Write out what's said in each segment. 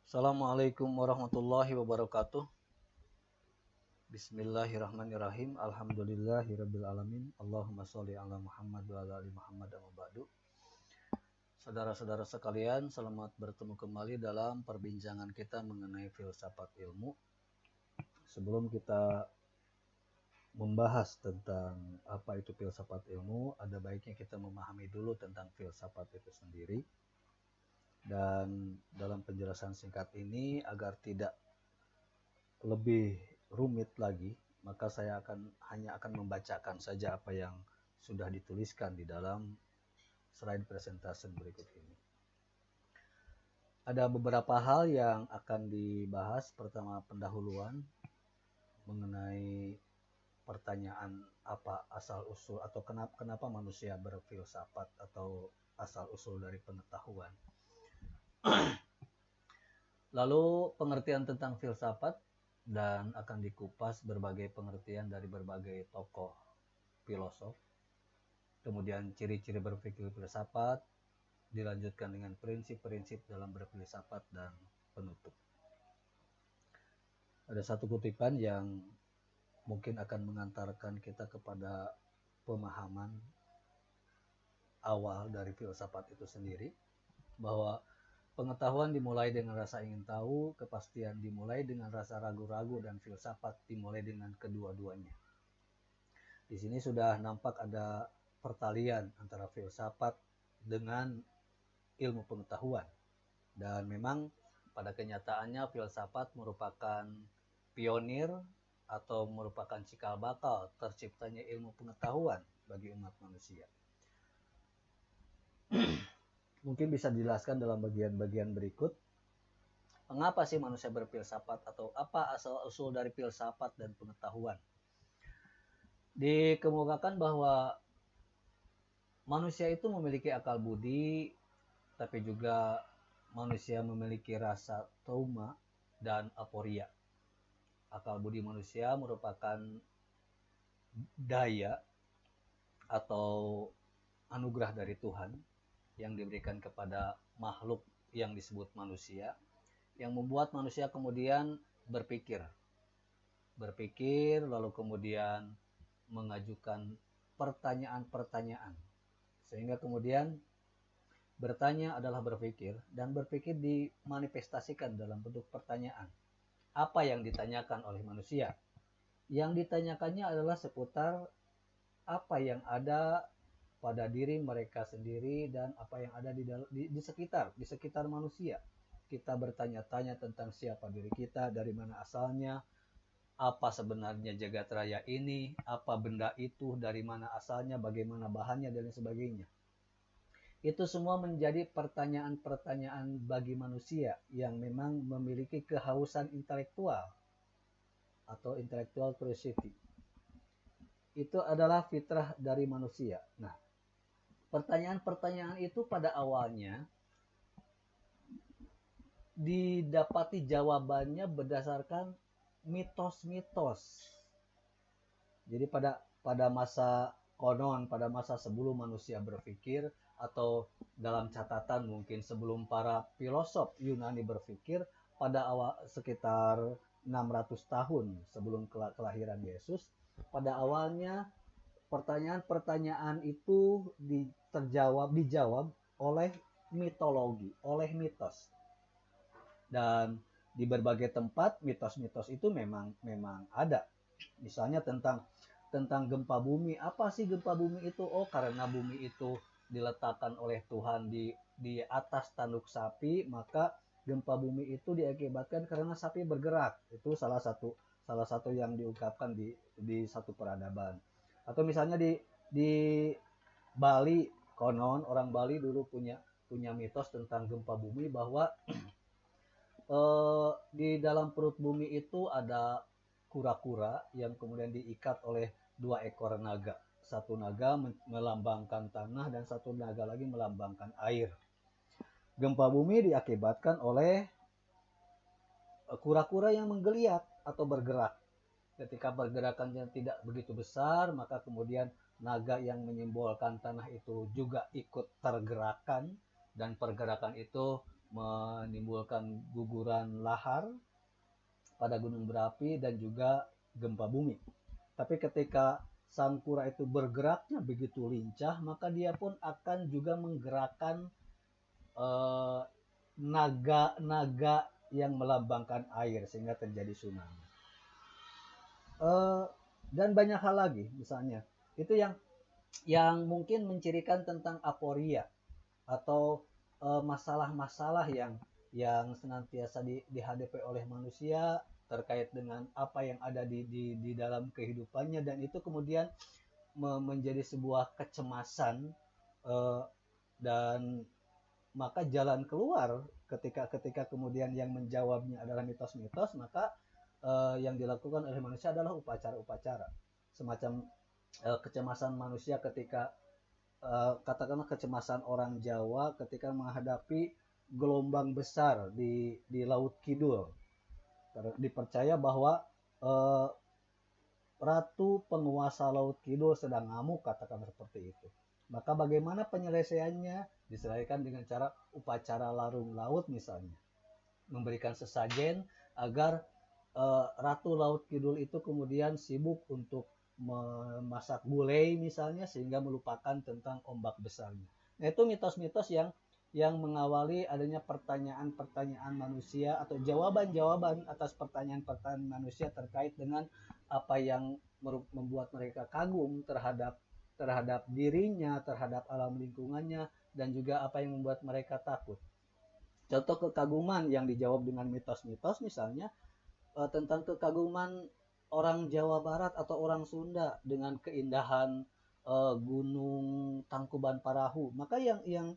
Assalamualaikum warahmatullahi wabarakatuh. Bismillahirrahmanirrahim. Alhamdulillahirabbil alamin. Allahumma sholli ala Muhammad wa ala ali Muhammad amma ba'du. Saudara-saudara sekalian, selamat bertemu kembali dalam perbincangan kita mengenai filsafat ilmu. Sebelum kita membahas tentang apa itu filsafat ilmu, ada baiknya kita memahami dulu tentang filsafat itu sendiri. Dan dalam penjelasan singkat ini, agar tidak lebih rumit lagi, maka saya hanya akan membacakan saja apa yang sudah dituliskan di dalam slide presentasi berikut ini. Ada beberapa hal yang akan dibahas. Pertama, pendahuluan mengenai pertanyaan apa asal usul atau kenapa manusia berfilsafat atau asal usul dari pengetahuan. Lalu pengertian tentang filsafat, dan akan dikupas berbagai pengertian dari berbagai tokoh filosof. Kemudian ciri-ciri berpikir filsafat, dilanjutkan dengan prinsip-prinsip dalam berfilsafat dan penutup. Ada satu kutipan yang mungkin akan mengantarkan kita kepada pemahaman awal dari filsafat itu sendiri, bahwa pengetahuan dimulai dengan rasa ingin tahu, kepastian dimulai dengan rasa ragu-ragu, dan filsafat dimulai dengan kedua-duanya. Di sini sudah nampak ada pertalian antara filsafat dengan ilmu pengetahuan. Dan memang pada kenyataannya filsafat merupakan pionir atau merupakan cikal bakal terciptanya ilmu pengetahuan bagi umat manusia. Mungkin bisa dijelaskan dalam bagian-bagian berikut. Mengapa sih manusia berfilsafat, atau apa asal-usul dari filsafat dan pengetahuan? Dikemukakan bahwa manusia itu memiliki akal budi, tapi juga manusia memiliki rasa trauma dan aporia. Akal budi manusia merupakan daya atau anugerah dari Tuhan yang diberikan kepada makhluk yang disebut manusia, yang membuat manusia kemudian berpikir lalu kemudian mengajukan pertanyaan-pertanyaan, sehingga kemudian bertanya adalah berpikir, dan berpikir dimanifestasikan dalam bentuk pertanyaan. Apa yang ditanyakan oleh manusia? Yang ditanyakannya adalah seputar apa yang ada pada diri mereka sendiri dan apa yang ada di sekitar manusia. Kita bertanya-tanya tentang siapa diri kita, dari mana asalnya, apa sebenarnya jagat raya ini, apa benda itu, dari mana asalnya, bagaimana bahannya, dan sebagainya. Itu semua menjadi pertanyaan-pertanyaan bagi manusia yang memang memiliki kehausan intelektual atau intellectual curiosity. Itu adalah fitrah dari manusia. Nah, pertanyaan-pertanyaan itu pada awalnya didapati jawabannya berdasarkan mitos-mitos. Jadi pada masa konon, pada masa sebelum manusia berpikir, atau dalam catatan mungkin sebelum para filosof Yunani berpikir, pada awal sekitar 600 tahun sebelum kelahiran Yesus, pada awalnya pertanyaan-pertanyaan itu dijawab oleh mitologi, oleh mitos. Dan di berbagai tempat mitos-mitos itu memang ada. Misalnya tentang gempa bumi. Apa sih gempa bumi itu? Oh, karena bumi itu diletakkan oleh Tuhan di atas tanduk sapi, maka gempa bumi itu diakibatkan karena sapi bergerak. Itu salah satu yang diungkapkan di satu peradaban. Atau misalnya di Bali, konon orang Bali dulu punya mitos tentang gempa bumi, bahwa di dalam perut bumi itu ada kura-kura yang kemudian diikat oleh 2 ekor naga. Satu naga melambangkan tanah dan satu naga lagi melambangkan air. Gempa bumi diakibatkan oleh kura-kura yang menggeliat atau bergerak. Ketika pergerakannya tidak begitu besar, maka kemudian naga yang menyimbolkan tanah itu juga ikut tergerakkan, dan pergerakan itu menimbulkan guguran lahar pada gunung berapi dan juga gempa bumi. Tapi ketika sang kura itu bergeraknya begitu lincah, maka dia pun akan juga menggerakkan naga-naga yang melambangkan air sehingga terjadi tsunami. Dan banyak hal lagi, misalnya itu yang mungkin mencirikan tentang aporia atau masalah-masalah yang senantiasa dihadapi oleh manusia terkait dengan apa yang ada di dalam kehidupannya, dan itu kemudian menjadi sebuah kecemasan, dan maka jalan keluar ketika kemudian yang menjawabnya adalah mitos-mitos, maka yang dilakukan oleh manusia adalah upacara-upacara semacam kecemasan manusia ketika katakanlah kecemasan orang Jawa ketika menghadapi gelombang besar di Laut Kidul. Dipercaya bahwa ratu penguasa Laut Kidul sedang ngamuk, katakan seperti itu. Maka bagaimana penyelesaiannya? Diselesaikan dengan cara upacara larung laut misalnya. Memberikan sesajen agar ratu Laut Kidul itu kemudian sibuk untuk memasak gulai misalnya, sehingga melupakan tentang ombak besarnya. Nah, itu mitos-mitos yang mengawali adanya pertanyaan-pertanyaan manusia atau jawaban-jawaban atas pertanyaan-pertanyaan manusia terkait dengan apa yang membuat mereka kagum terhadap dirinya, terhadap alam lingkungannya, dan juga apa yang membuat mereka takut. Contoh kekaguman yang dijawab dengan mitos-mitos misalnya tentang kekaguman orang Jawa Barat atau orang Sunda dengan keindahan Gunung Tangkuban Parahu. Maka yang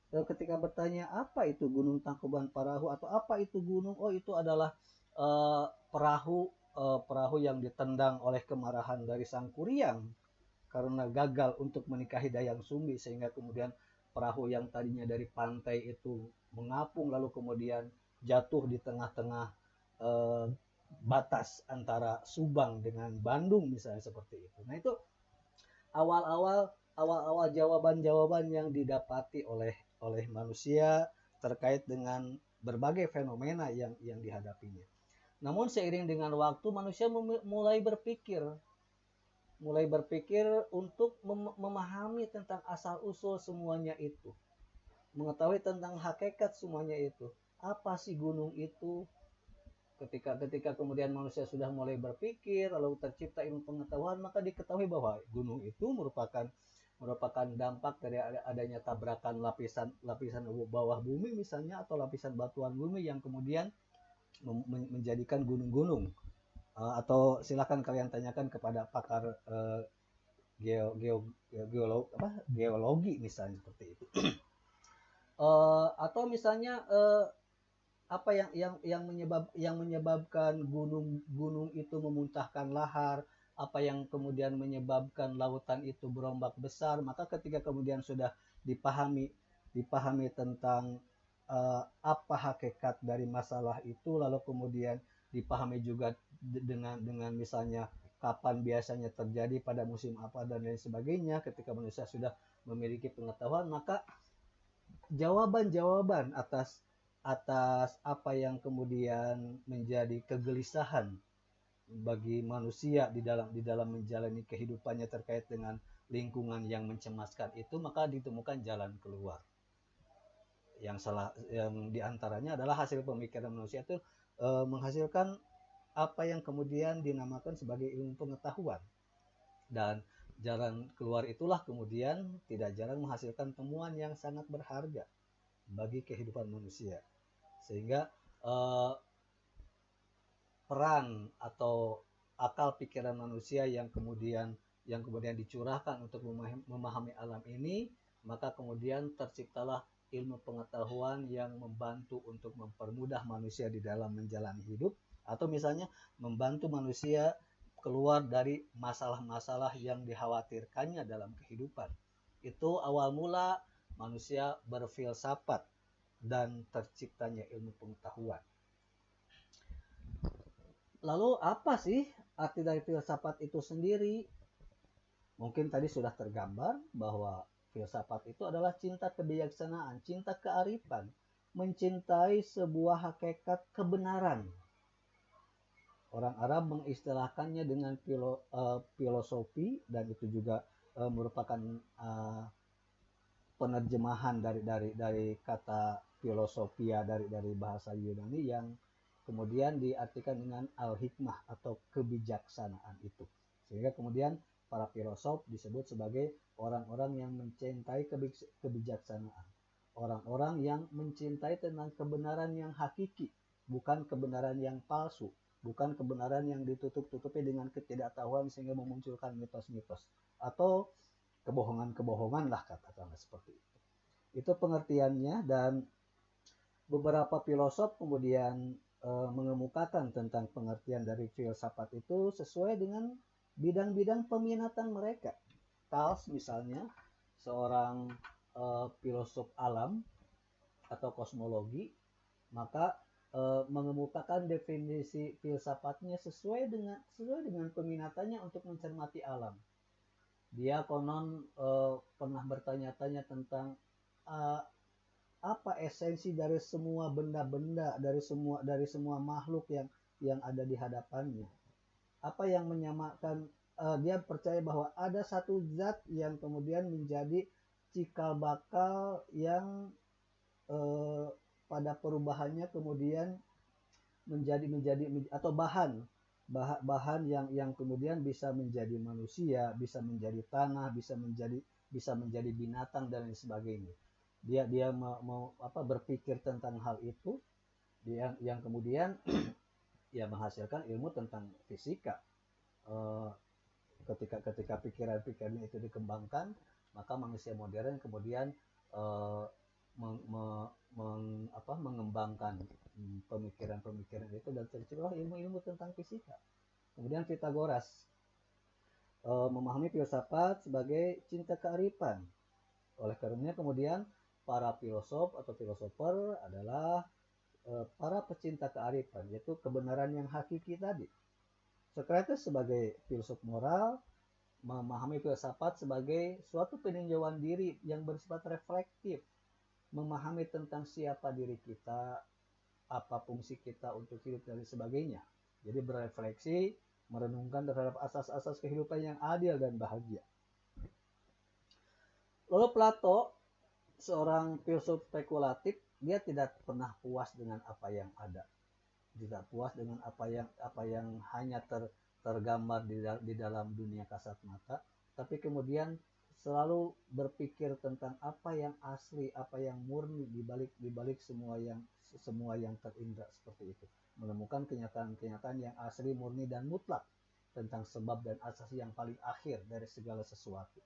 ketika bertanya apa itu Gunung Tangkuban Parahu atau apa itu gunung, oh itu adalah perahu yang ditendang oleh kemarahan dari sang Kuryang karena gagal untuk menikahi Dayang Sumbi, sehingga kemudian perahu yang tadinya dari pantai itu mengapung lalu kemudian jatuh di tengah-tengah batas antara Subang dengan Bandung misalnya, seperti itu. Nah, itu awal-awal jawaban-jawaban yang didapati oleh manusia terkait dengan berbagai fenomena yang dihadapinya. Namun seiring dengan waktu manusia mulai berpikir untuk memahami tentang asal-usul semuanya itu, mengetahui tentang hakikat semuanya itu. Apa sih gunung itu? Ketika kemudian manusia sudah mulai berpikir, lalu tercipta ilmu pengetahuan, maka diketahui bahwa gunung itu merupakan dampak dari adanya tabrakan lapisan bawah bumi misalnya, atau lapisan batuan bumi yang kemudian menjadikan gunung-gunung. Atau silakan kalian tanyakan kepada pakar geologi misalnya, seperti itu. Atau misalnya apa yang menyebabkan gunung itu memuntahkan lahar, apa yang kemudian menyebabkan lautan itu berombak besar. Maka ketika kemudian sudah dipahami tentang apa hakikat dari masalah itu, lalu kemudian dipahami juga dengan misalnya kapan biasanya terjadi, pada musim apa dan lain sebagainya. Ketika manusia sudah memiliki pengetahuan, maka jawaban-jawaban atas apa yang kemudian menjadi kegelisahan bagi manusia di dalam menjalani kehidupannya terkait dengan lingkungan yang mencemaskan itu, maka ditemukan jalan keluar. Yang diantaranya adalah hasil pemikiran manusia itu menghasilkan apa yang kemudian dinamakan sebagai ilmu pengetahuan. Dan jalan keluar itulah kemudian tidak jarang menghasilkan temuan yang sangat berharga bagi kehidupan manusia. Sehingga peran atau akal pikiran manusia yang kemudian dicurahkan untuk memahami alam ini, maka kemudian terciptalah ilmu pengetahuan yang membantu untuk mempermudah manusia di dalam menjalani hidup, atau misalnya membantu manusia keluar dari masalah-masalah yang dikhawatirkannya dalam kehidupan. Itu awal mula manusia berfilsafat dan terciptanya ilmu pengetahuan. Lalu apa sih arti dari filsafat itu sendiri? Mungkin tadi sudah tergambar bahwa filsafat itu adalah cinta kebijaksanaan, cinta kearifan, mencintai sebuah hakikat kebenaran. Orang Arab mengistilahkannya dengan filosofi, dan itu juga merupakan penerjemahan dari kata filosofia dari bahasa Yunani yang kemudian diartikan dengan al-hikmah atau kebijaksanaan itu. Sehingga kemudian para filosof disebut sebagai orang-orang yang mencintai kebijaksanaan. Orang-orang yang mencintai tentang kebenaran yang hakiki, bukan kebenaran yang palsu, bukan kebenaran yang ditutup-tutupi dengan ketidaktahuan sehingga memunculkan mitos-mitos atau kebohongan-kebohongan lah, katakanlah seperti itu. Itu pengertiannya, dan beberapa filosof kemudian mengemukakan tentang pengertian dari filsafat itu sesuai dengan bidang-bidang peminatan mereka. Thales misalnya, seorang filosof alam atau kosmologi, maka mengemukakan definisi filsafatnya sesuai dengan peminatannya untuk mencermati alam. Dia konon pernah bertanya-tanya tentang apa esensi dari semua benda-benda, dari semua makhluk yang ada di hadapannya. Apa yang menyamakan, dia percaya bahwa ada satu zat yang kemudian menjadi cikal bakal yang pada perubahannya kemudian menjadi atau bahan yang kemudian bisa menjadi manusia, bisa menjadi tanah, bisa menjadi binatang dan lain sebagainya. Dia mau berpikir tentang hal itu, yang kemudian ya menghasilkan ilmu tentang fisika. Ketika pikiran-pikiran itu dikembangkan, maka manusia modern kemudian mengembangkan pemikiran-pemikiran itu, dan terciptalah ilmu-ilmu tentang fisika. Kemudian Pythagoras memahami filsafat sebagai cinta kearifan. Oleh karenanya kemudian para filosof atau filosofer adalah para pecinta kearifan, yaitu kebenaran yang hakiki tadi. Socrates sebagai filsuf moral memahami filsafat sebagai suatu peninjauan diri yang bersifat reflektif, memahami tentang siapa diri kita, apa fungsi kita untuk hidup dan sebagainya. Jadi berefleksi, merenungkan terhadap asas-asas kehidupan yang adil dan bahagia. Lalu Plato, seorang filsuf spekulatif, dia tidak pernah puas dengan apa yang ada, tidak puas dengan apa yang hanya tergambar di dalam dunia kasat mata, tapi kemudian selalu berpikir tentang apa yang asli, apa yang murni di balik semua yang terindra seperti itu. Menemukan kenyataan-kenyataan yang asli, murni dan mutlak tentang sebab dan asas yang paling akhir dari segala sesuatu.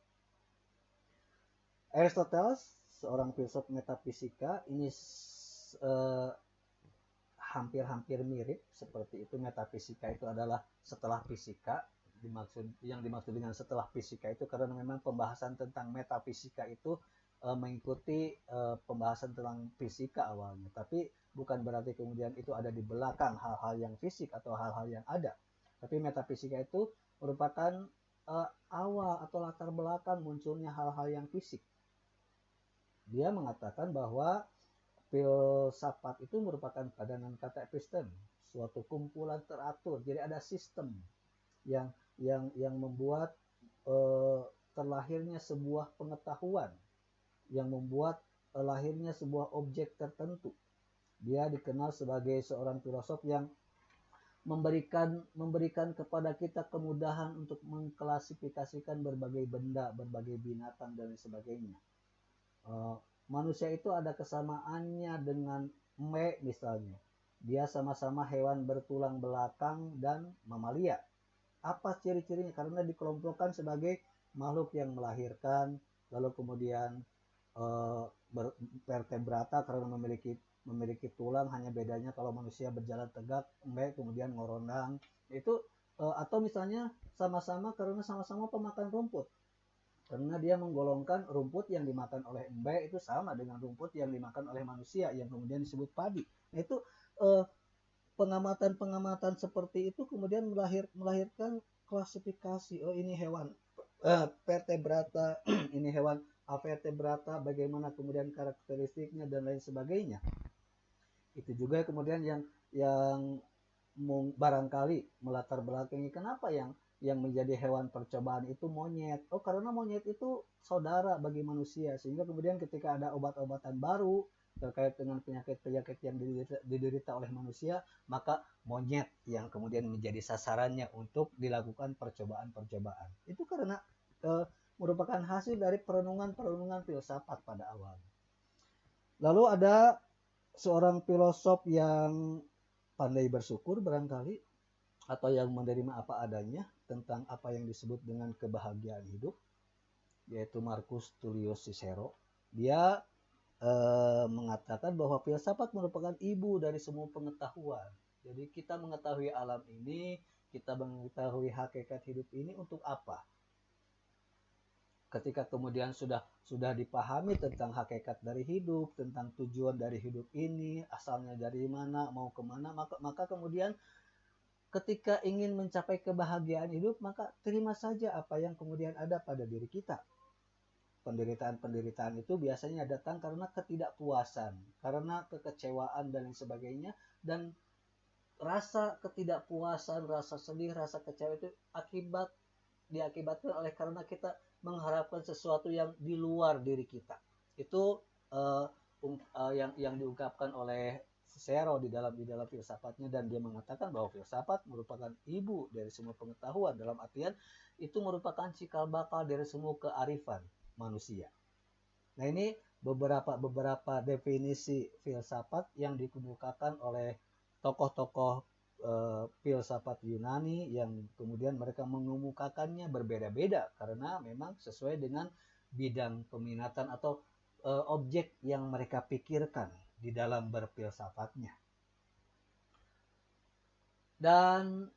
Aristoteles, seorang filsuf metafisika, ini hampir-hampir mirip seperti itu. Metafisika itu adalah setelah fisika. Yang dimaksud dengan setelah fisika itu karena memang pembahasan tentang metafisika itu mengikuti pembahasan tentang fisika awalnya, tapi bukan berarti kemudian itu ada di belakang hal-hal yang fisik atau hal-hal yang ada. Tapi metafisika itu merupakan awal atau latar belakang munculnya hal-hal yang fisik. Dia mengatakan bahwa filsafat itu merupakan padanan kata epistem, suatu kumpulan teratur. Jadi ada sistem yang membuat terlahirnya sebuah pengetahuan, yang membuat lahirnya sebuah objek tertentu. Dia dikenal sebagai seorang filosof yang memberikan kepada kita kemudahan untuk mengklasifikasikan berbagai benda, berbagai binatang dan sebagainya. Manusia itu ada kesamaannya dengan embe misalnya. Dia sama-sama hewan bertulang belakang dan mamalia. Apa ciri-cirinya? Karena dikelompokkan sebagai makhluk yang melahirkan, lalu kemudian vertebrata karena memiliki tulang, hanya bedanya kalau manusia berjalan tegak, embe kemudian ngorondang. Itu atau misalnya sama-sama karena sama-sama pemakan rumput. Karena dia menggolongkan rumput yang dimakan oleh embe itu sama dengan rumput yang dimakan oleh manusia yang kemudian disebut padi. Nah, itu pengamatan seperti itu kemudian melahirkan klasifikasi. Oh, ini hewan vertebrata, ini hewan avertebrata, bagaimana kemudian karakteristiknya dan lain sebagainya. Itu juga kemudian yang barangkali melatar belakangi kenapa yang menjadi hewan percobaan itu monyet. Oh, karena monyet itu saudara bagi manusia, sehingga kemudian ketika ada obat-obatan baru terkait dengan penyakit-penyakit yang diderita oleh manusia, maka monyet yang kemudian menjadi sasarannya untuk dilakukan percobaan-percobaan. Itu karena merupakan hasil dari perenungan-perenungan filsafat pada awal. Lalu ada seorang filosof yang pandai bersyukur barangkali, atau yang menerima apa adanya tentang apa yang disebut dengan kebahagiaan hidup, yaitu Marcus Tullius Cicero. Dia mengatakan bahwa filsafat merupakan ibu dari semua pengetahuan. Jadi kita mengetahui alam ini, kita mengetahui hakikat hidup ini untuk apa? Ketika kemudian sudah dipahami tentang hakikat dari hidup, tentang tujuan dari hidup ini, asalnya dari mana, mau kemana, maka kemudian ketika ingin mencapai kebahagiaan hidup, maka terima saja apa yang kemudian ada pada diri kita. Penderitaan-penderitaan itu biasanya datang karena ketidakpuasan, karena kekecewaan dan lain sebagainya, dan rasa ketidakpuasan, rasa sedih, rasa kecewa itu diakibatkan oleh karena kita mengharapkan sesuatu yang di luar diri kita. Itu yang diungkapkan oleh Cicero di dalam filsafatnya, dan dia mengatakan bahwa filsafat merupakan ibu dari semua pengetahuan, dalam artian itu merupakan cikal bakal dari semua kearifan manusia. Nah, ini beberapa definisi filsafat yang dikemukakan oleh tokoh-tokoh filsafat Yunani, yang kemudian mereka mengemukakannya berbeda-beda karena memang sesuai dengan bidang peminatan atau objek yang mereka pikirkan di dalam berfilsafatnya. Dan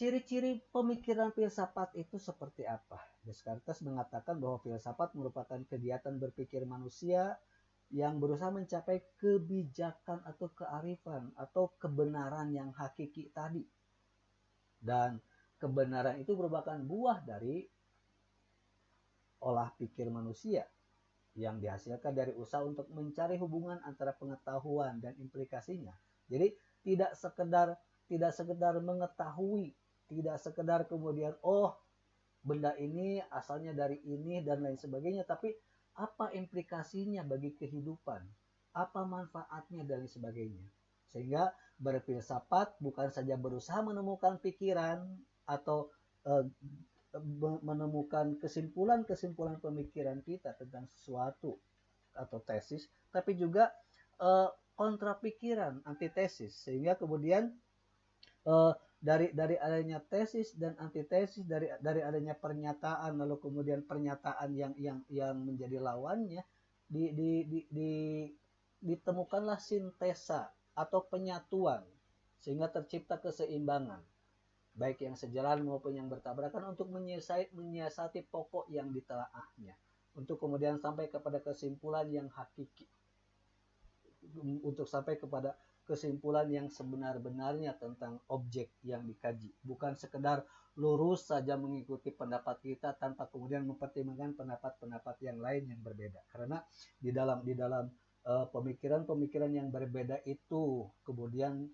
ciri-ciri pemikiran filsafat itu seperti apa? Descartes mengatakan bahwa filsafat merupakan kegiatan berpikir manusia yang berusaha mencapai kebijakan atau kearifan atau kebenaran yang hakiki tadi. Dan kebenaran itu merupakan buah dari olah pikir manusia yang dihasilkan dari usaha untuk mencari hubungan antara pengetahuan dan implikasinya. Jadi tidak sekedar mengetahui, tidak sekedar kemudian benda ini asalnya dari ini dan lain sebagainya, tapi apa implikasinya bagi kehidupan, apa manfaatnya dan lain sebagainya. Sehingga berfilsafat bukan saja berusaha menemukan pikiran atau menemukan kesimpulan-kesimpulan pemikiran kita tentang sesuatu atau tesis, tapi juga kontra pikiran, antitesis, sehingga kemudian dari adanya tesis dan antitesis, dari adanya pernyataan lalu kemudian pernyataan yang menjadi lawannya, ditemukanlah sintesa atau penyatuan sehingga tercipta keseimbangan baik yang sejalan maupun yang bertabrakan untuk menyiasati pokok yang ditelaahnya, untuk kemudian sampai kepada kesimpulan yang hakiki, untuk sampai kepada kesimpulan yang sebenar-benarnya tentang objek yang dikaji, bukan sekedar lurus saja mengikuti pendapat kita tanpa kemudian mempertimbangkan pendapat-pendapat yang lain yang berbeda. Karena di dalam pemikiran-pemikiran yang berbeda itu kemudian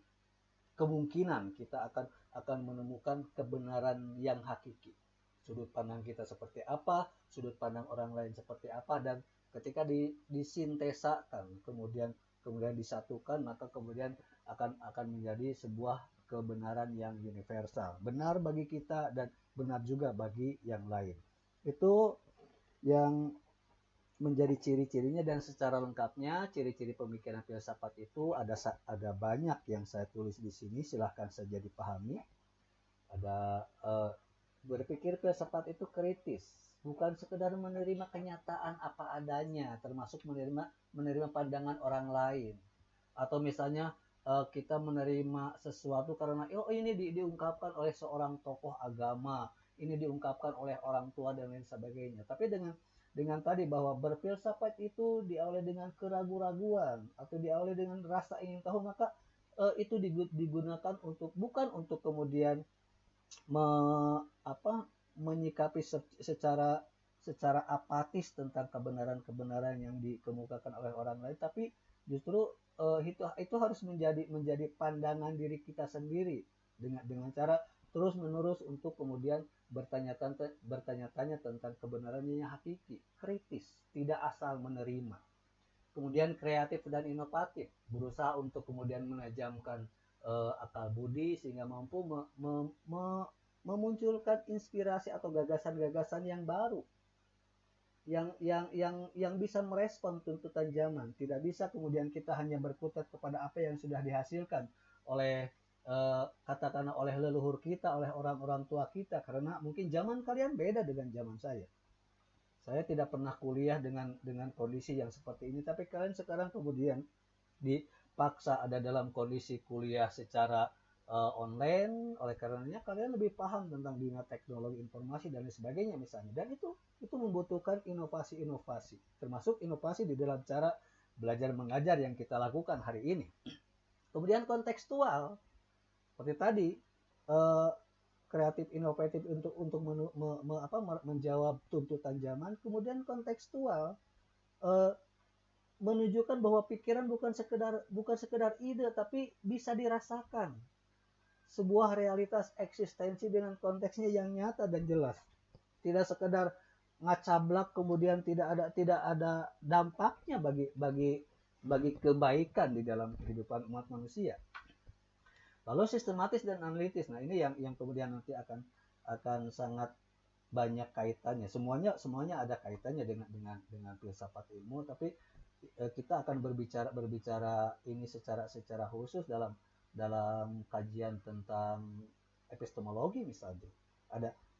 kemungkinan kita akan menemukan kebenaran yang hakiki. Sudut pandang kita seperti apa, sudut pandang orang lain seperti apa, dan ketika disintesakan kemudian disatukan, maka kemudian akan menjadi sebuah kebenaran yang universal, benar bagi kita dan benar juga bagi yang lain. Itu yang menjadi ciri-cirinya, dan secara lengkapnya ciri-ciri pemikiran filsafat itu ada banyak yang saya tulis di sini, silahkan saja dipahami. Ada berpikir filsafat itu kritis, bukan sekedar menerima kenyataan apa adanya, termasuk menerima pandangan orang lain, atau misalnya kita menerima sesuatu karena ini diungkapkan oleh seorang tokoh agama, ini diungkapkan oleh orang tua dan lain sebagainya, tapi dengan tadi bahwa berfilsafat itu diawali dengan keraguan-raguan atau diawali dengan rasa ingin tahu, maka itu digunakan bukan untuk kemudian menyikapi secara apatis tentang kebenaran-kebenaran yang dikemukakan oleh orang lain, tapi justru itu harus menjadi pandangan diri kita sendiri dengan cara terus menerus untuk kemudian bertanya-tanya tentang kebenarannya yang hakiki, kritis, tidak asal menerima. Kemudian kreatif dan inovatif, berusaha untuk kemudian menajamkan akal budi sehingga mampu memunculkan inspirasi atau gagasan-gagasan yang baru, yang bisa merespon tuntutan zaman. Tidak bisa kemudian kita hanya berkutat kepada apa yang sudah dihasilkan oleh katakanlah oleh leluhur kita, oleh orang-orang tua kita, karena mungkin zaman kalian beda dengan zaman saya. Saya tidak pernah kuliah dengan kondisi yang seperti ini, tapi kalian sekarang kemudian dipaksa ada dalam kondisi kuliah secara online, oleh karenanya kalian lebih paham tentang dunia teknologi informasi dan lain sebagainya misalnya. Dan itu membutuhkan inovasi-inovasi, termasuk inovasi di dalam cara belajar mengajar yang kita lakukan hari ini. Kemudian kontekstual, seperti tadi, kreatif inovatif untuk menjawab tuntutan zaman. Kemudian kontekstual, menunjukkan bahwa pikiran bukan sekedar ide, tapi bisa dirasakan sebuah realitas eksistensi dengan konteksnya yang nyata dan jelas. Tidak sekedar ngacablak kemudian tidak ada dampaknya bagi kebaikan di dalam kehidupan umat manusia. Lalu sistematis dan analitis. Nah, ini yang kemudian nanti akan sangat banyak kaitannya. Semuanya ada kaitannya dengan filsafat ilmu, tapi kita akan berbicara ini secara khusus dalam kajian tentang epistemologi misalnya.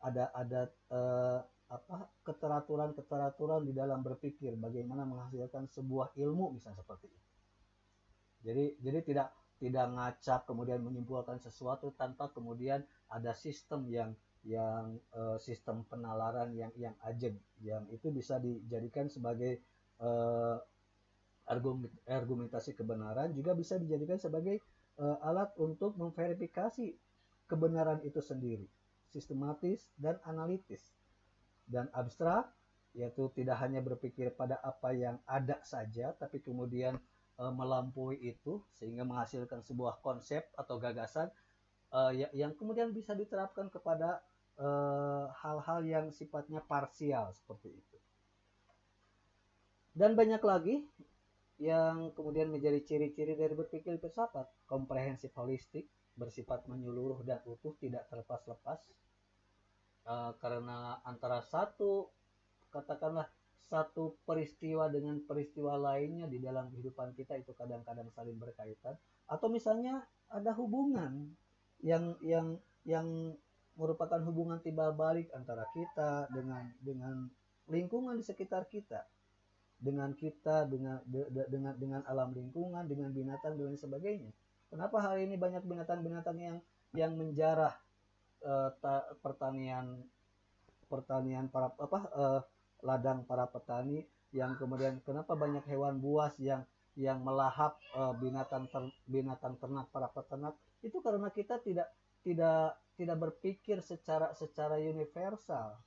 Ada keteraturan di dalam berpikir, bagaimana menghasilkan sebuah ilmu misalnya seperti itu. Jadi tidak ngacak kemudian menyimpulkan sesuatu tanpa kemudian ada sistem yang sistem penalaran yang ajeg, yang itu bisa dijadikan sebagai argumentasi kebenaran, juga bisa dijadikan sebagai alat untuk memverifikasi kebenaran itu sendiri. Sistematis dan analitis. Dan abstrak, yaitu tidak hanya berpikir pada apa yang ada saja, tapi kemudian melampaui itu sehingga menghasilkan sebuah konsep atau gagasan yang kemudian bisa diterapkan kepada hal-hal yang sifatnya parsial seperti itu. Dan banyak lagi yang kemudian menjadi ciri-ciri dari berpikir filsafat. Komprehensif holistik, bersifat menyeluruh dan utuh, tidak terlepas-lepas, karena antara katakanlah satu peristiwa dengan peristiwa lainnya di dalam kehidupan kita itu kadang-kadang saling berkaitan, atau misalnya ada hubungan yang merupakan hubungan timbal balik antara kita dengan lingkungan di sekitar kita, dengan alam lingkungan, dengan binatang dan lain sebagainya. Kenapa hari ini banyak binatang-binatang yang menjarah pertanian ladang para petani, yang kemudian kenapa banyak hewan buas yang melahap binatang ternak para peternak? Itu karena kita tidak berpikir secara universal.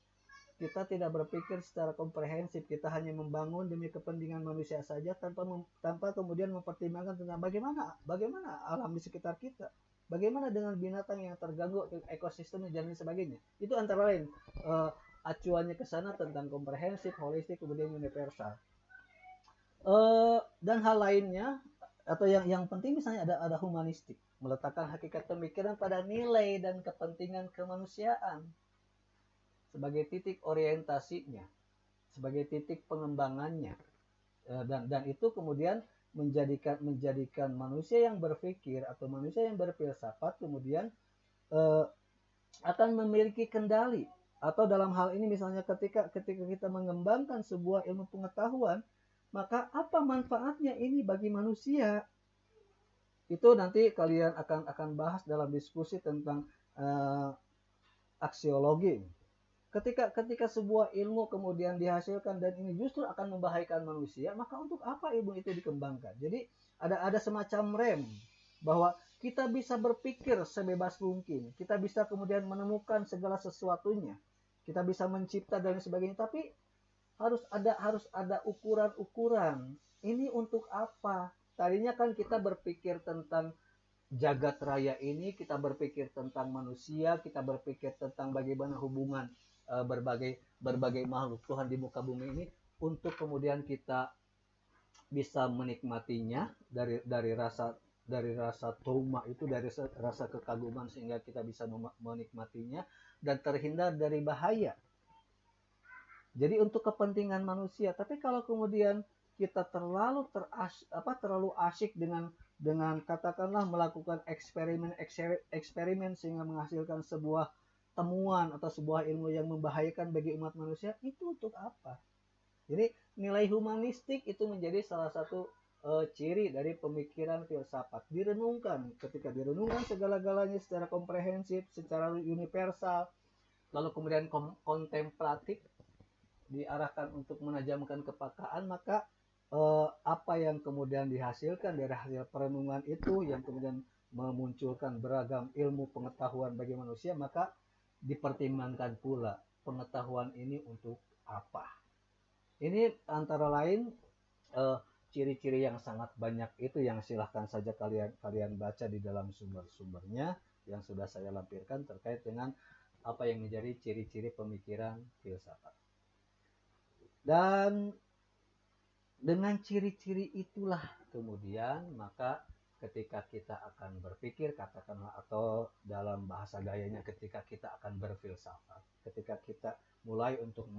Kita tidak berpikir secara komprehensif. Kita hanya membangun demi kepentingan manusia saja tanpa kemudian mempertimbangkan tentang bagaimana alam di sekitar kita, bagaimana dengan binatang yang terganggu ekosistemnya dan lain sebagainya. Itu antara lain acuannya ke sana tentang komprehensif, holistik, kemudian universal. Dan hal lainnya atau yang penting misalnya ada humanistik, meletakkan hakikat pemikiran pada nilai dan kepentingan kemanusiaan sebagai titik orientasinya, sebagai titik pengembangannya, dan itu kemudian menjadikan manusia yang berpikir atau manusia yang berfilsafat kemudian akan memiliki kendali. Atau dalam hal ini misalnya ketika kita mengembangkan sebuah ilmu pengetahuan, maka apa manfaatnya ini bagi manusia? Itu nanti kalian akan bahas dalam diskusi tentang aksiologi. Ketika sebuah ilmu kemudian dihasilkan dan ini justru akan membahayakan manusia, maka untuk apa ilmu itu dikembangkan? Jadi ada semacam rem bahwa kita bisa berpikir sebebas mungkin, kita bisa kemudian menemukan segala sesuatunya, kita bisa mencipta dan sebagainya, tapi harus ada ukuran-ukuran. Ini untuk apa? Tadinya kan kita berpikir tentang jagat raya ini, kita berpikir tentang manusia, kita berpikir tentang bagaimana hubungan berbagai makhluk Tuhan di muka bumi ini, untuk kemudian kita bisa menikmatinya dari rasa trauma itu, dari rasa kekaguman, sehingga kita bisa menikmatinya dan terhindar dari bahaya. Jadi untuk kepentingan manusia. Tapi kalau kemudian kita terlalu asyik dengan katakanlah melakukan eksperimen sehingga menghasilkan sebuah temuan atau sebuah ilmu yang membahayakan bagi umat manusia, itu untuk apa? Jadi nilai humanistik itu menjadi salah satu ciri dari pemikiran filsafat. Direnungkan, ketika direnungkan segala-galanya secara komprehensif, secara universal, lalu kemudian kontemplatif, diarahkan untuk menajamkan kepekaan, maka apa yang kemudian dihasilkan dari hasil perenungan itu, yang kemudian memunculkan beragam ilmu pengetahuan bagi manusia, maka dipertimbangkan pula pengetahuan ini untuk apa. Ini antara lain ciri-ciri yang sangat banyak itu, yang silahkan saja kalian baca di dalam sumber-sumbernya yang sudah saya lampirkan terkait dengan apa yang menjadi ciri-ciri pemikiran filsafat. Dan dengan ciri-ciri itulah kemudian maka ketika kita akan berpikir, katakanlah, atau dalam bahasa gayanya ketika kita akan berfilsafat, ketika kita mulai untuk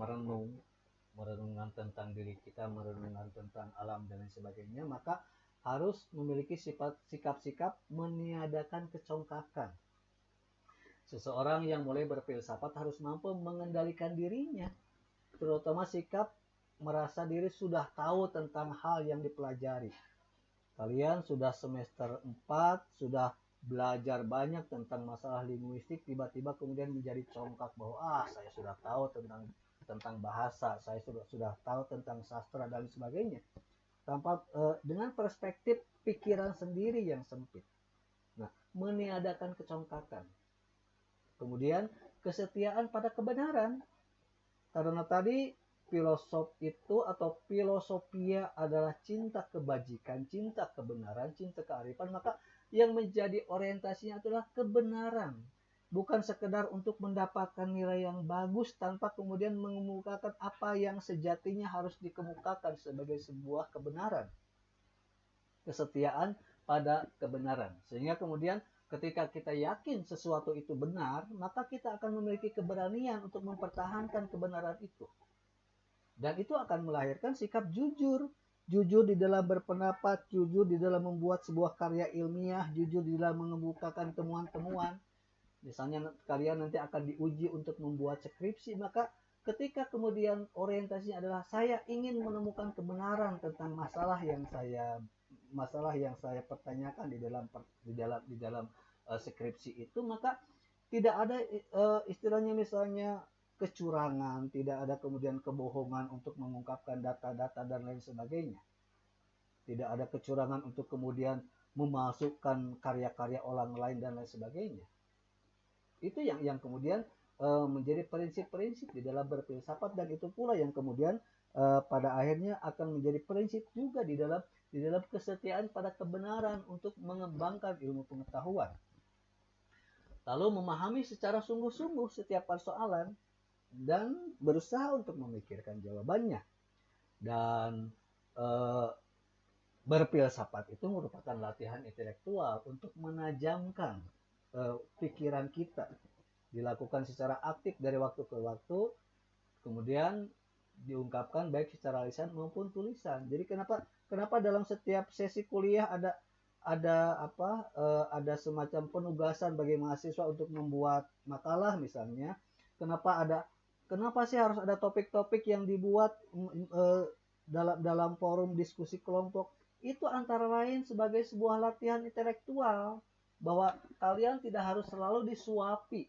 merenungkan tentang diri kita, merenungkan tentang alam dan lain sebagainya, maka harus memiliki sikap-sikap meniadakan kecongkakan. Seseorang yang mulai berfilsafat harus mampu mengendalikan dirinya, terutama sikap merasa diri sudah tahu tentang hal yang dipelajari. Kalian sudah semester 4, sudah belajar banyak tentang masalah linguistik, tiba-tiba kemudian menjadi congkak bahwa saya sudah tahu tentang bahasa, saya sudah tahu tentang sastra dan sebagainya, tanpa dengan perspektif pikiran sendiri yang sempit. Nah, meniadakan kecongkakan. Kemudian kesetiaan pada kebenaran. Karena tadi filosof itu atau filosofia adalah cinta kebajikan, cinta kebenaran, cinta kearifan, maka yang menjadi orientasinya adalah kebenaran. Bukan sekedar untuk mendapatkan nilai yang bagus tanpa kemudian mengemukakan apa yang sejatinya harus dikemukakan sebagai sebuah kebenaran. Kesetiaan pada kebenaran. Sehingga kemudian ketika kita yakin sesuatu itu benar, maka kita akan memiliki keberanian untuk mempertahankan kebenaran itu. Dan itu akan melahirkan sikap jujur. Jujur di dalam berpendapat, jujur di dalam membuat sebuah karya ilmiah, jujur di dalam mengemukakan temuan-temuan. Misalnya kalian nanti akan diuji untuk membuat skripsi, maka ketika kemudian orientasinya adalah saya ingin menemukan kebenaran tentang masalah yang saya pertanyakan di dalam skripsi itu, maka tidak ada istilahnya misalnya kecurangan, tidak ada kemudian kebohongan untuk mengungkapkan data-data dan lain sebagainya. Tidak ada kecurangan untuk kemudian memasukkan karya-karya orang lain dan lain sebagainya. Itu yang kemudian menjadi prinsip-prinsip di dalam berfilsafat, dan itu pula yang kemudian pada akhirnya akan menjadi prinsip juga di dalam kesetiaan pada kebenaran untuk mengembangkan ilmu pengetahuan. Lalu memahami secara sungguh-sungguh setiap persoalan dan berusaha untuk memikirkan jawabannya. Dan berfilsafat itu merupakan latihan intelektual untuk menajamkan pikiran kita, dilakukan secara aktif dari waktu ke waktu, kemudian diungkapkan baik secara lisan maupun tulisan. Jadi kenapa dalam setiap sesi kuliah ada semacam penugasan bagi mahasiswa untuk membuat makalah misalnya. Kenapa sih harus ada topik-topik yang dibuat dalam forum diskusi kelompok? Itu antara lain sebagai sebuah latihan intelektual, bahwa kalian tidak harus selalu disuapi.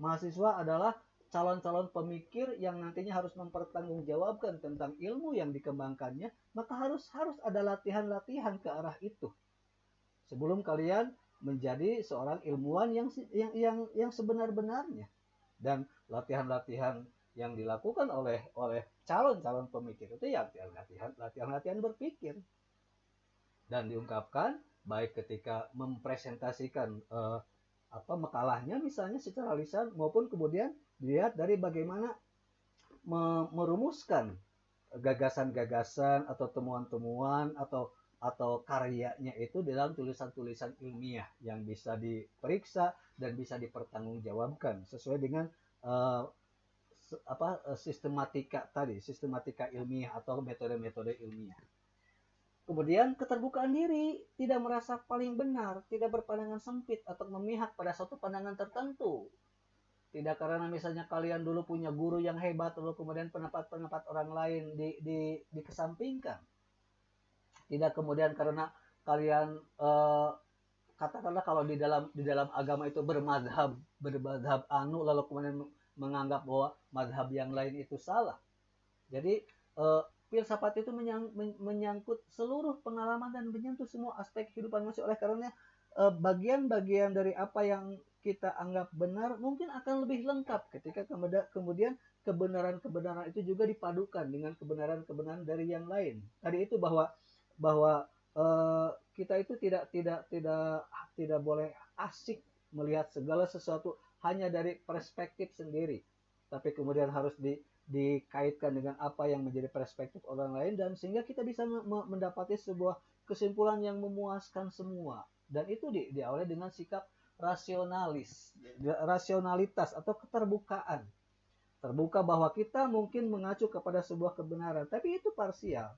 Mahasiswa adalah calon-calon pemikir yang nantinya harus mempertanggungjawabkan tentang ilmu yang dikembangkannya, maka harus ada latihan-latihan ke arah itu sebelum kalian menjadi seorang ilmuwan yang sebenar-benarnya. Dan latihan-latihan yang dilakukan oleh calon-calon pemikir itu ya latihan berpikir. dan diungkapkan baik ketika mempresentasikan makalahnya misalnya secara lisan, maupun kemudian dilihat dari bagaimana merumuskan gagasan-gagasan atau temuan-temuan atau karyanya itu dalam tulisan-tulisan ilmiah yang bisa diperiksa dan bisa dipertanggungjawabkan sesuai dengan uh, sistematika ilmiah atau metode-metode ilmiah. Kemudian keterbukaan diri, tidak merasa paling benar, tidak berpandangan sempit atau memihak pada suatu pandangan tertentu. Tidak karena misalnya kalian dulu punya guru yang hebat, lalu kemudian pendapat-pendapat orang lain dikesampingkan. Tidak kemudian karena kalian katakanlah kalau di dalam agama itu bermadhab anu, lalu kemudian menganggap bahwa madhab yang lain itu salah. Jadi filsafat itu menyangkut seluruh pengalaman dan menyentuh semua aspek kehidupan manusia. Oleh karena bagian-bagian dari apa yang kita anggap benar mungkin akan lebih lengkap ketika kemudian kebenaran-kebenaran itu juga dipadukan dengan kebenaran-kebenaran dari yang lain. Tadi itu bahwa kita itu tidak boleh asik melihat segala sesuatu hanya dari perspektif sendiri, tapi kemudian harus dikaitkan dengan apa yang menjadi perspektif orang lain, dan sehingga kita bisa mendapati sebuah kesimpulan yang memuaskan semua. Dan itu diawali dengan sikap rasionalitas atau keterbukaan. Terbuka bahwa kita mungkin mengacu kepada sebuah kebenaran, tapi itu parsial.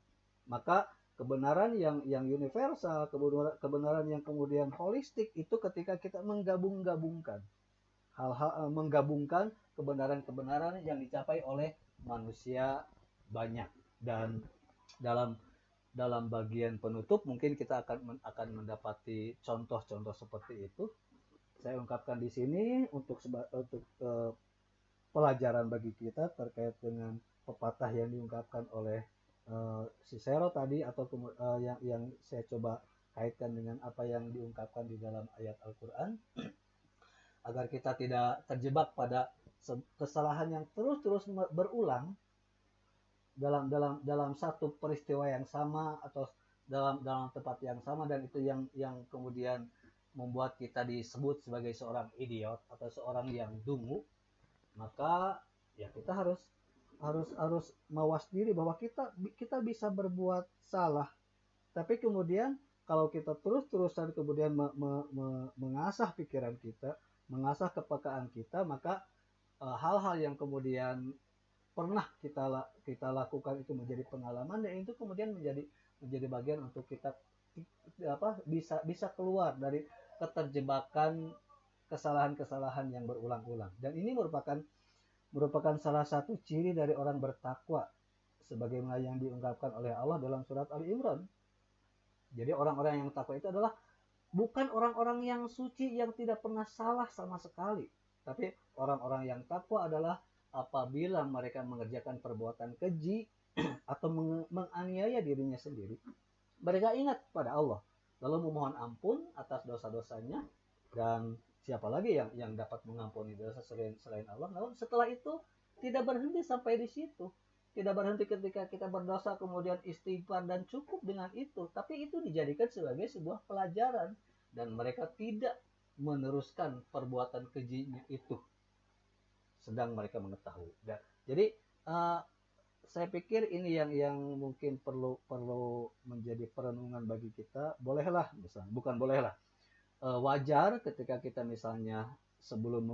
Maka kebenaran yang universal, kebenaran yang kemudian holistik itu ketika kita menggabungkan kebenaran-kebenaran yang dicapai oleh manusia banyak. Dan dalam bagian penutup mungkin kita akan mendapati contoh-contoh seperti itu. Saya ungkapkan di sini untuk pelajaran bagi kita terkait dengan pepatah yang diungkapkan oleh Cicero tadi, atau yang saya coba kaitkan dengan apa yang diungkapkan di dalam ayat Al-Quran, agar kita tidak terjebak pada kesalahan yang terus berulang dalam satu peristiwa yang sama atau dalam tempat yang sama, dan itu yang kemudian membuat kita disebut sebagai seorang idiot atau seorang yang dungu. Maka ya kita harus mawas diri bahwa kita bisa berbuat salah, tapi kemudian kalau kita terus-terusan kemudian mengasah pikiran kita, mengasah kepekaan kita, maka hal-hal yang kemudian pernah kita lakukan itu menjadi pengalaman, dan itu kemudian menjadi bagian untuk kita bisa keluar dari keterjebakan kesalahan-kesalahan yang berulang-ulang. Dan ini merupakan salah satu ciri dari orang bertakwa, sebagaimana yang diungkapkan oleh Allah dalam surat Ali Imran. Jadi orang-orang yang takwa itu adalah bukan orang-orang yang suci yang tidak pernah salah sama sekali, tapi orang-orang yang takwa adalah apabila mereka mengerjakan perbuatan keji atau menganiaya dirinya sendiri, mereka ingat pada Allah, lalu memohon ampun atas dosa-dosanya. Dan siapa lagi yang dapat mengampuni dosa selain Allah? Namun setelah itu tidak berhenti sampai di situ. Tidak berhenti ketika kita berdosa kemudian istighfar dan cukup dengan itu, tapi itu dijadikan sebagai sebuah pelajaran, dan mereka tidak meneruskan perbuatan kejinya itu sedang mereka mengetahui. Jadi saya pikir ini yang mungkin perlu menjadi perenungan bagi kita. Wajar ketika kita misalnya sebelum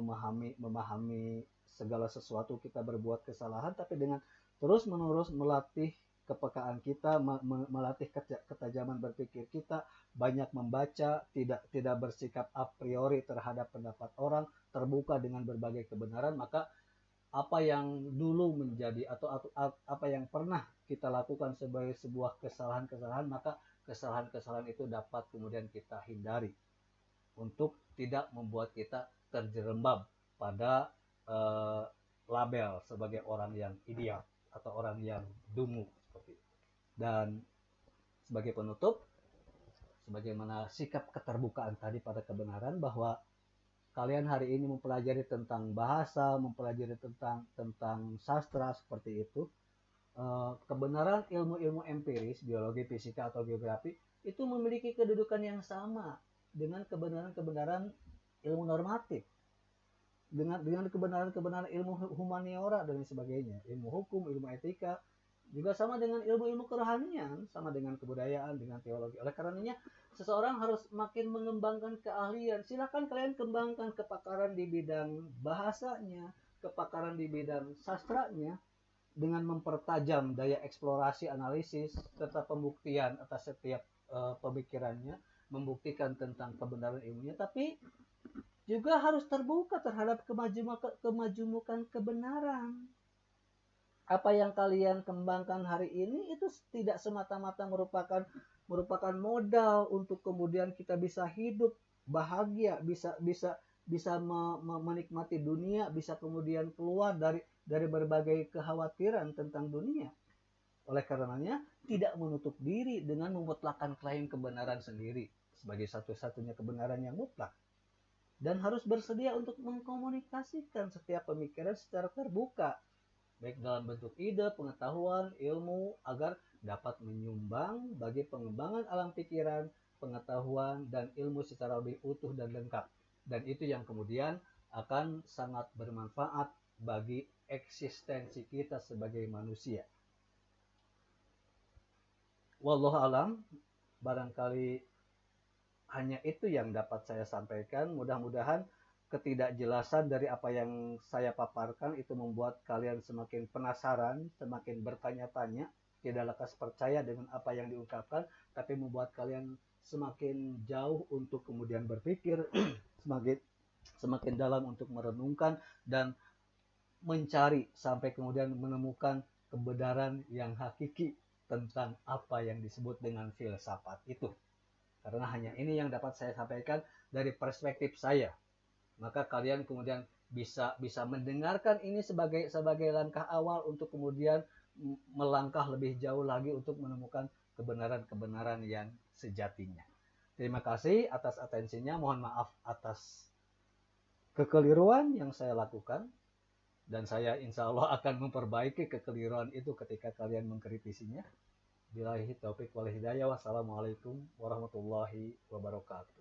memahami segala sesuatu kita berbuat kesalahan, tapi dengan terus-menerus melatih kepekaan kita, melatih ketajaman berpikir kita, banyak membaca, tidak bersikap a priori terhadap pendapat orang, terbuka dengan berbagai kebenaran, maka apa yang dulu menjadi atau apa yang pernah kita lakukan sebagai sebuah kesalahan-kesalahan, maka kesalahan-kesalahan itu dapat kemudian kita hindari untuk tidak membuat kita terjerembab pada label sebagai orang yang ideal atau orang yang dungu seperti itu. Dan sebagai penutup, sebagaimana sikap keterbukaan tadi pada kebenaran, bahwa kalian hari ini mempelajari tentang bahasa, mempelajari tentang sastra seperti itu, kebenaran ilmu-ilmu empiris, biologi, fisika atau geografi itu memiliki kedudukan yang sama dengan kebenaran-kebenaran ilmu normatif, dengan kebenaran-kebenaran ilmu humaniora dan sebagainya, ilmu hukum, ilmu etika, juga sama dengan ilmu-ilmu kerohanian, sama dengan kebudayaan, dengan teologi. Oleh karenanya, seseorang harus makin mengembangkan keahlian. Silakan kalian kembangkan kepakaran di bidang bahasanya, kepakaran di bidang sastranya, dengan mempertajam daya eksplorasi, analisis, serta pembuktian atas setiap pemikirannya, membuktikan tentang kebenaran ilmunya, tapi juga harus terbuka terhadap kemajumukan kebenaran. Apa yang kalian kembangkan hari ini itu tidak semata-mata merupakan modal untuk kemudian kita bisa hidup bahagia, bisa menikmati dunia, bisa kemudian keluar dari berbagai kekhawatiran tentang dunia. Oleh karenanya, tidak menutup diri dengan memutlakan klaim kebenaran sendiri sebagai satu-satunya kebenaran yang mutlak. Dan harus bersedia untuk mengkomunikasikan setiap pemikiran secara terbuka, baik dalam bentuk ide, pengetahuan, ilmu, agar dapat menyumbang bagi pengembangan alam pikiran, pengetahuan, dan ilmu secara lebih utuh dan lengkap. Dan itu yang kemudian akan sangat bermanfaat bagi eksistensi kita sebagai manusia. Wallahu alam, barangkali hanya itu yang dapat saya sampaikan. Mudah-mudahan ketidakjelasan dari apa yang saya paparkan itu membuat kalian semakin penasaran, semakin bertanya-tanya, tidak lekas percaya dengan apa yang diungkapkan, tapi membuat kalian semakin jauh untuk kemudian berpikir, semakin dalam untuk merenungkan dan mencari sampai kemudian menemukan kebenaran yang hakiki tentang apa yang disebut dengan filsafat itu. Karena hanya ini yang dapat saya sampaikan dari perspektif saya. Maka kalian kemudian bisa mendengarkan ini sebagai langkah awal untuk kemudian melangkah lebih jauh lagi untuk menemukan kebenaran-kebenaran yang sejatinya. Terima kasih atas atensinya. Mohon maaf atas kekeliruan yang saya lakukan. Dan saya insya Allah akan memperbaiki kekeliruan itu ketika kalian mengkritisinya. Billahi taufiq wal hidayah. Wassalamualaikum warahmatullahi wabarakatuh.